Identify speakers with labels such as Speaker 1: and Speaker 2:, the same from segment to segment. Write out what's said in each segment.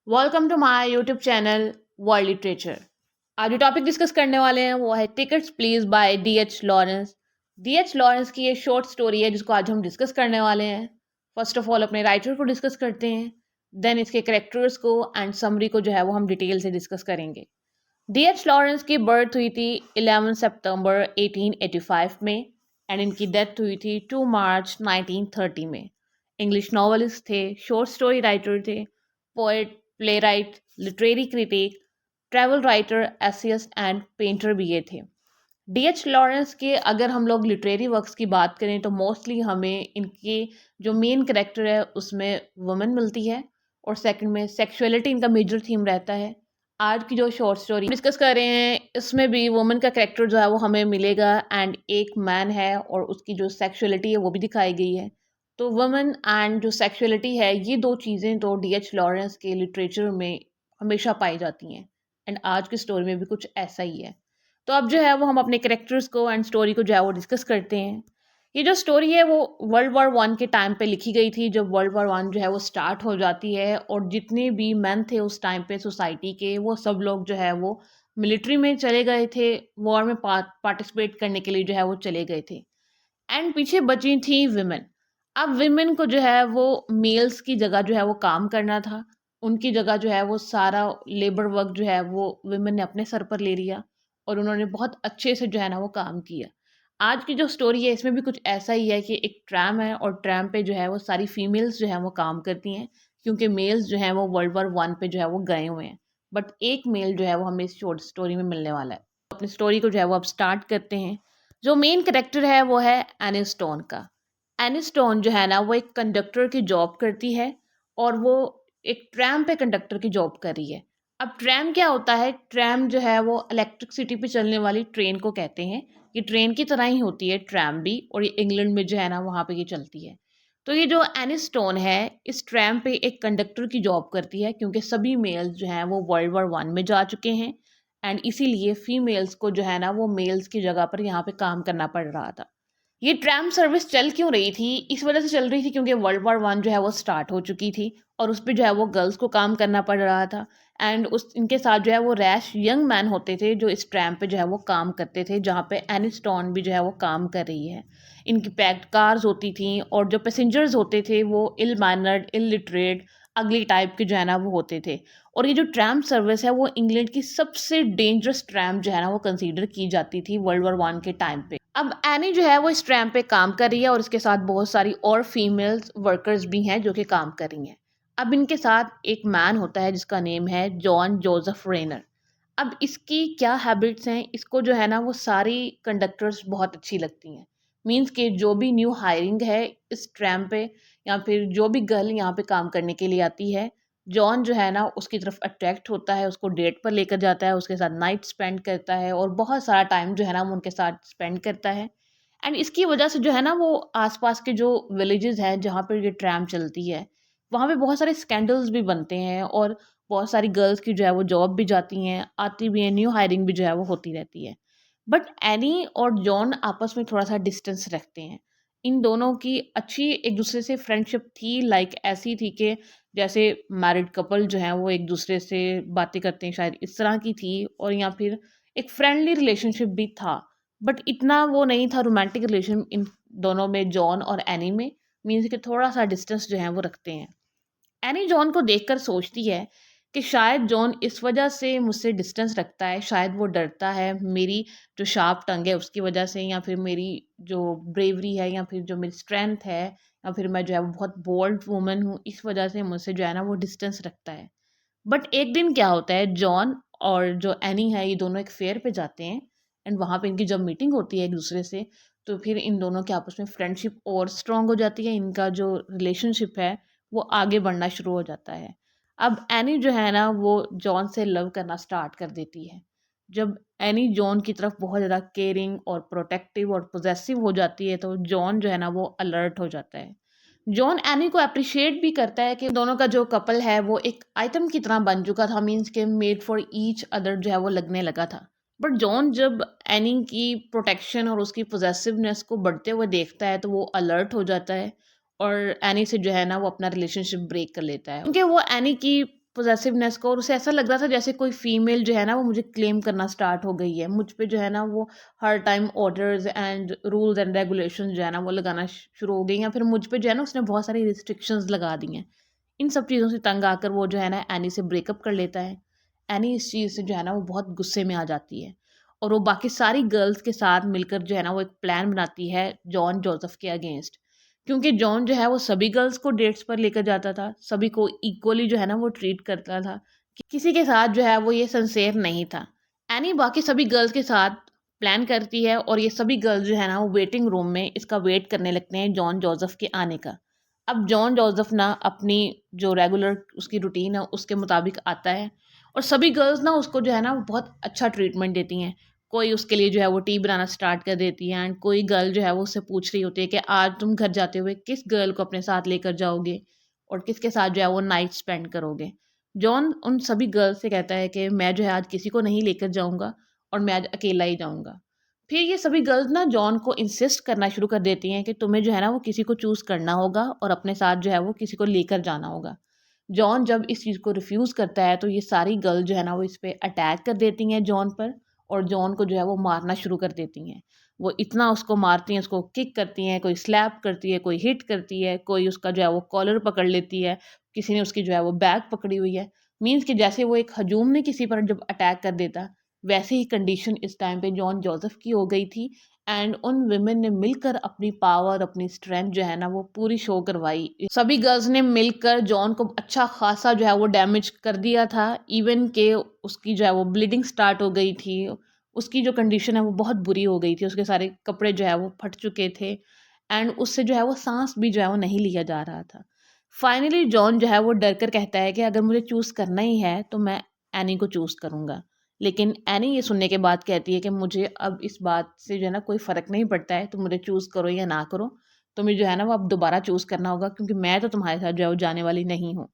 Speaker 1: Welcome to my YouTube channel World Literature. आज जो topic discuss करने वाले हैं वो है Tickets Please by D H Lawrence. D H Lawrence की ये शॉर्ट स्टोरी है जिसको आज हम डिस्कस करने वाले हैं। फर्स्ट ऑफ ऑल अपने राइटर को डिस्कस करते हैं, देन इसके करेक्टर्स को एंड समरी को जो है वो हम डिटेल से डिस्कस करेंगे। डीएच लॉरेंस की बर्थ हुई थी 11 सितंबर 1885 में एंड इनकी डेथ हुई थी 2 मार्च 1930 में। इंग्लिश नॉवलिस्ट थे, शॉर्ट स्टोरी राइटर थे, poet, playwright, literary critic, travel writer, essayist and painter भी ये थे। डीएच लॉरेंस के अगर हम लोग लिटरेरी वर्क्स की बात करें तो मोस्टली हमें इनके जो मेन करेक्टर है उसमें वुमेन मिलती है और सेकंड में सेक्सुअलिटी इनका मेजर थीम रहता है। आज की जो शॉर्ट स्टोरी डिस्कस कर रहे हैं इसमें भी वुमेन का करेक्टर जो है वो हमें मिलेगा एंड एक मैन है और उसकी जो सेक्सुअलिटी है वो भी दिखाई गई है। तो वुमेन एंड जो सेक्सुअलिटी है ये दो चीज़ें तो डीएच लॉरेंस के लिटरेचर में हमेशा पाई जाती हैं एंड आज की स्टोरी में भी कुछ ऐसा ही है। तो अब जो है वो हम अपने कैरेक्टर्स को एंड स्टोरी को जो है वो डिस्कस करते हैं। ये जो स्टोरी है वो वर्ल्ड वॉर 1 के टाइम पे लिखी गई थी, जब वर्ल्ड वॉर 1 जो है वो स्टार्ट हो जाती है और जितने भी मैन थे उस टाइम पे सोसाइटी के वो सब लोग जो है वो मिलिट्री में चले गए थे, वॉर में पार्टिसिपेट करने के लिए जो है वो चले गए थे एंड पीछे बची थी विमेन। अब विमेन को जो है वो मेल्स की जगह जो है वो काम करना था, उनकी जगह जो है वो सारा लेबर वर्क जो है वो विमेन ने अपने सर पर ले लिया और उन्होंने बहुत अच्छे से जो है ना वो काम किया। आज की जो स्टोरी है इसमें भी कुछ ऐसा ही है कि एक ट्रैम है और ट्रैम पे जो है वो सारी फीमेल्स जो है वो काम करती हैं, क्योंकि मेल्स जो हैं वो वर्ल्ड वॉर 1 पे जो है वो गए हुए हैं। बट एक मेल जो है वो हमें इस शॉर्ट स्टोरी में मिलने वाला है। अपनी स्टोरी को जो है वो अब स्टार्ट करते हैं। जो मेन कैरेक्टर है वो है एनी स्टोन का। एनी स्टोन जो है ना वो एक कंडक्टर की जॉब करती है और वो एक ट्रैम पे कंडक्टर की जॉब कर रही है। अब ट्रैम क्या होता है? ट्रैम जो है वो इलेक्ट्रिसिटी पे चलने वाली ट्रेन को कहते हैं। ये ट्रेन की तरह ही होती है ट्रैम भी, और ये इंग्लैंड में जो है ना वहाँ पे ये चलती है। तो ये जो एनी स्टोन है इस ट्रैम पे एक कंडक्टर की जॉब करती है, क्योंकि सभी मेल्स जो हैं वो वर्ल्ड वॉर 1 में जा चुके हैं एंड इसीलिए फीमेल्स को जो है ना वो मेल्स की जगह पर यहाँ पे काम करना पड़ रहा था। ये ट्रैम सर्विस चल क्यों रही थी? इस वजह से चल रही थी क्योंकि वर्ल्ड वॉर 1 जो है वो स्टार्ट हो चुकी थी और उस पे जो है वो गर्ल्स को काम करना पड़ रहा था एंड उस इनके साथ जो है वो रैश यंग मैन होते थे जो इस ट्रैम पे जो है वो काम करते थे, जहाँ पे एनी स्टोन भी जो है वो काम कर रही है। इनकी पैक्ड कार्स होती थी और जो पैसेंजर्स होते थे वो इल मैनर्ड, इलिटरेट, अगली टाइप के जो है ना वो होते थे। और ये जो ट्रैम सर्विस है वो इंग्लैंड की सबसे डेंजरस ट्रैम जो है ना वो कंसीडर की जाती थी वर्ल्ड वॉर 1 के टाइम पे। अब एनी जो है वो इस ट्रैम पे काम कर रही है और इसके साथ बहुत सारी और फीमेल्स वर्कर्स भी हैं जो कि काम कर रही हैं। अब इनके साथ एक मैन होता है जिसका नेम है जॉन जोसेफ रेनर। अब इसकी क्या हैबिट्स हैं, इसको जो है ना वो सारी कंडक्टर्स बहुत अच्छी लगती हैं। मींस कि जो भी न्यू हायरिंग है इस ट्रैम पे या फिर जो भी गर्ल यहाँ पे काम करने के लिए आती है, जॉन जो है ना उसकी तरफ अट्रैक्ट होता है, उसको डेट पर लेकर जाता है, उसके साथ नाइट स्पेंड करता है और बहुत सारा टाइम जो है ना वो उनके साथ स्पेंड करता है। एंड इसकी वजह से जो है ना वो आसपास के जो विलेजेस हैं जहाँ पर ये ट्रैम चलती है वहाँ पे बहुत सारे स्कैंडल्स भी बनते हैं और बहुत सारी गर्ल्स की जो है वो जॉब भी जाती हैं, आती भी हैं, न्यू हायरिंग भी जो है वो होती रहती है। बट एनी और जॉन आपस में थोड़ा सा डिस्टेंस रखते हैं। इन दोनों की अच्छी एक दूसरे से फ्रेंडशिप थी, लाइक ऐसी थी कि जैसे मैरिड कपल जो हैं वो एक दूसरे से बातें करते हैं, शायद इस तरह की थी। और या फिर एक फ्रेंडली रिलेशनशिप भी था, बट इतना वो नहीं था रोमांटिक रिलेशन इन दोनों में, जॉन और एनी में। मीन्स कि थोड़ा सा डिस्टेंस जो है वो रखते हैं। एनी जॉन को देखकर सोचती है कि शायद जॉन इस वजह से मुझसे डिस्टेंस रखता है, शायद वो डरता है मेरी जो शार्प टंग है उसकी वजह से, या फिर मेरी जो ब्रेवरी है, या फिर जो मेरी स्ट्रेंथ है, या फिर मैं जो है वो बहुत बोल्ड वूमन हूँ, इस वजह से मुझसे जो है ना वो डिस्टेंस रखता है। बट एक दिन क्या होता है, जॉन और जो एनी है ये दोनों एक फेयर पे जाते हैं एंड वहाँ पे इनकी जब मीटिंग होती है एक दूसरे से, तो फिर इन दोनों के आपस में फ्रेंडशिप और स्ट्रांग हो जाती है। इनका जो रिलेशनशिप है वो आगे बढ़ना शुरू हो जाता है। अब एनी जो है ना वो जॉन से लव करना स्टार्ट कर देती है। जब एनी जॉन की तरफ बहुत ज़्यादा केयरिंग और प्रोटेक्टिव और पोजेसिव हो जाती है तो जॉन जो है ना वो अलर्ट हो जाता है। जॉन एनी को अप्रिशिएट भी करता है कि दोनों का जो कपल है वो एक आइटम की तरह बन चुका था, मीन्स के मेड फॉर ईच अदर जो है वो लगने लगा था। बट जॉन जब एनी की प्रोटेक्शन और उसकी पोजेसिवनेस को बढ़ते हुए देखता है तो वो अलर्ट हो जाता है और एनी से जो है ना वो अपना रिलेशनशिप ब्रेक कर लेता है, क्योंकि वो एनी की पॉसेसिवनेस को, और उसे ऐसा लग रहा था जैसे कोई फीमेल जो है ना वो मुझे क्लेम करना स्टार्ट हो गई है, मुझ पे जो है ना वो हर time orders and rules and regulations जो है ना वो लगाना शुरू हो गई हैं, फिर मुझ पे जो है ना उसने बहुत सारी रिस्ट्रिक्शंस लगा दी हैं। इन सब चीज़ों से तंग आकर वो जो है ना एनी से ब्रेकअप कर लेता है। एनी इस चीज़ से जो है ना वो बहुत गुस्से में आ जाती है, और वो बाकी सारी गर्ल्स के साथ मिलकर जो है ना वो एक प्लान बनाती है जॉन जोसेफ के अगेंस्ट। क्योंकि जॉन जो है वो सभी गर्ल्स को डेट्स पर लेकर जाता था, सभी को इक्वली जो है ना वो ट्रीट करता था, किसी के साथ जो है वो ये सिंसेयर नहीं था। एनी बाकी सभी गर्ल्स के साथ प्लान करती है, और ये सभी गर्ल्स जो है ना वो वेटिंग रूम में इसका वेट करने लगते हैं जॉन जोसेफ के आने का। अब जॉन जोसेफ ना अपनी जो रेगुलर उसकी रूटीन है उसके मुताबिक आता है, और सभी गर्ल्स ना उसको जो है ना वो बहुत अच्छा ट्रीटमेंट देती हैं। कोई उसके लिए जो है वो टी बनाना स्टार्ट कर देती है, एंड कोई गर्ल जो है वो उससे पूछ रही होती है कि आज तुम घर जाते हुए किस गर्ल को अपने साथ लेकर जाओगे और किसके साथ जो है वो नाइट स्पेंड करोगे। जॉन उन सभी गर्ल्स से कहता है कि मैं जो है आज किसी को नहीं लेकर जाऊंगा, और मैं आज अकेला ही जाऊंगा। फिर ये सभी गर्ल्स ना जॉन को इंसिस्ट करना शुरू कर देती हैं कि तुम्हें जो है ना वो किसी को चूज़ करना होगा और अपने साथ जो है वो किसी को लेकर जाना होगा। जॉन जब इस चीज़ को रिफ्यूज़ करता है तो ये सारी गर्ल जो है ना वो इस पे अटैक कर देती हैं जॉन पर, और जॉन को जो है वो मारना शुरू कर देती हैं। वो इतना उसको मारती हैं, उसको किक करती हैं, कोई स्लैप करती है, कोई हिट करती है, कोई उसका जो है वो कॉलर पकड़ लेती है, किसी ने उसकी जो है वो बैग पकड़ी हुई है। मीन्स कि जैसे वो एक हजूम ने किसी पर जब अटैक कर देता, वैसे ही कंडीशन इस टाइम पे जॉन जोसेफ की हो गई थी। एंड उन विमेन ने मिलकर अपनी पावर, अपनी स्ट्रेंथ जो है ना वो पूरी शो करवाई। सभी गर्ल्स ने मिलकर जॉन को अच्छा खासा जो है वो डैमेज कर दिया था, इवन के उसकी जो है वो ब्लीडिंग स्टार्ट हो गई थी। उसकी जो कंडीशन है वो बहुत बुरी हो गई थी, उसके सारे कपड़े जो है वो फट चुके थे, एंड उससे जो है वो सांस भी जो है वो नहीं लिया जा रहा था। फाइनली जॉन जो है वो डर कर कहता है कि अगर मुझे चूज़ करना ही है तो मैं एनी को चूज़ करूँगा। लेकिन एनी ये सुनने के बाद कहती है कि मुझे अब इस बात से जो है ना कोई फ़र्क नहीं पड़ता है, तुम मुझे चूज़ करो या ना करो, तुम्हें जो है ना वो अब दोबारा चूज़ करना होगा, क्योंकि मैं तो तुम्हारे साथ जो है वो जाने वाली नहीं हूँ।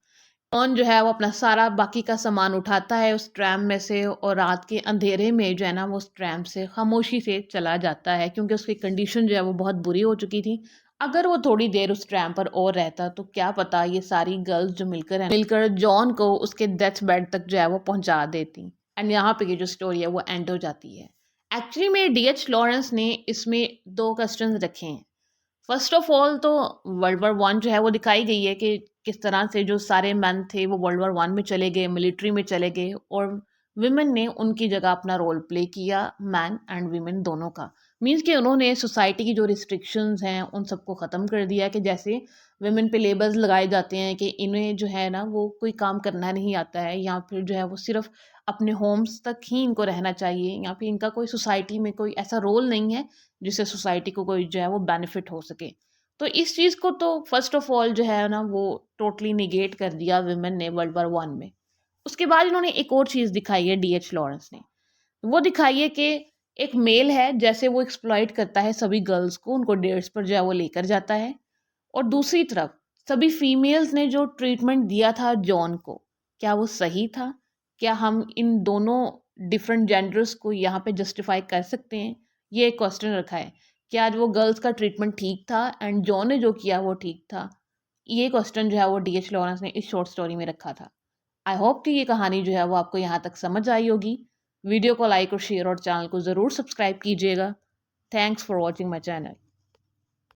Speaker 1: जॉन जो है वो अपना सारा बाकी का सामान उठाता है उस ट्रैम में से, और रात के अंधेरे में जो है ना वो उस ट्रैम से खामोशी से चला जाता है, क्योंकि उसकी कंडीशन जो है वो बहुत बुरी हो चुकी थी। अगर वो थोड़ी देर उस ट्रैम पर और रहता तो क्या पता ये सारी गर्ल्स जो मिलकर जॉन को उसके डेथ बेड तक जो है वो पहुंचा देती। एंड यहाँ पे ये जो स्टोरी है वो एंड हो जाती है। एक्चुअली में डीएच लॉरेंस ने इसमें दो क्वेश्चन रखे हैं। फर्स्ट ऑफ ऑल तो वर्ल्ड वॉर वन जो है वो दिखाई गई है कि किस तरह से जो सारे मैन थे वो वर्ल्ड वॉर वन में चले गए, मिलिट्री में चले गए, और विमेन ने उनकी जगह अपना रोल प्ले किया, मैन एंड विमेन दोनों का। मीन्स कि उन्होंने सोसाइटी की जो रिस्ट्रिक्शंस हैं उन सबको ख़त्म कर दिया, कि जैसे विमेन पे लेबल्स लगाए जाते हैं कि इन्हें जो है ना वो कोई काम करना नहीं आता है, या फिर जो है वो सिर्फ अपने होम्स तक ही इनको रहना चाहिए, या फिर इनका कोई सोसाइटी में कोई ऐसा रोल नहीं है जिससे सोसाइटी को कोई जो है वो बेनिफिट हो सके। तो इस चीज़ को तो फर्स्ट ऑफ ऑल जो है ना वो टोटली निगेट कर दिया विमेन ने वर्ल्ड वॉर वन में। उसके बाद इन्होंने एक और चीज़ दिखाई है डीएच लॉरेंस ने। वो दिखाई है कि एक मेल है, जैसे वो एक्सप्लॉइट करता है सभी गर्ल्स को, उनको डेट्स पर जो है वो लेकर जाता है, और दूसरी तरफ सभी फीमेल्स ने जो ट्रीटमेंट दिया था जॉन को, क्या वो सही था? क्या हम इन दोनों डिफरेंट जेंडर्स को यहाँ पे जस्टिफाई कर सकते हैं? ये एक क्वेश्चन रखा है। क्या आज वो गर्ल्स का ट्रीटमेंट ठीक था एंड जॉन ने जो किया वो ठीक था? ये क्वेश्चन जो है वो डीएच लॉरेंस ने इस शॉर्ट स्टोरी में रखा था। आई होप कि ये कहानी जो है वो आपको यहाँ तक समझ आई होगी। वीडियो को लाइक और शेयर और चैनल को ज़रूर सब्सक्राइब कीजिएगा। Thanks for watching my channel.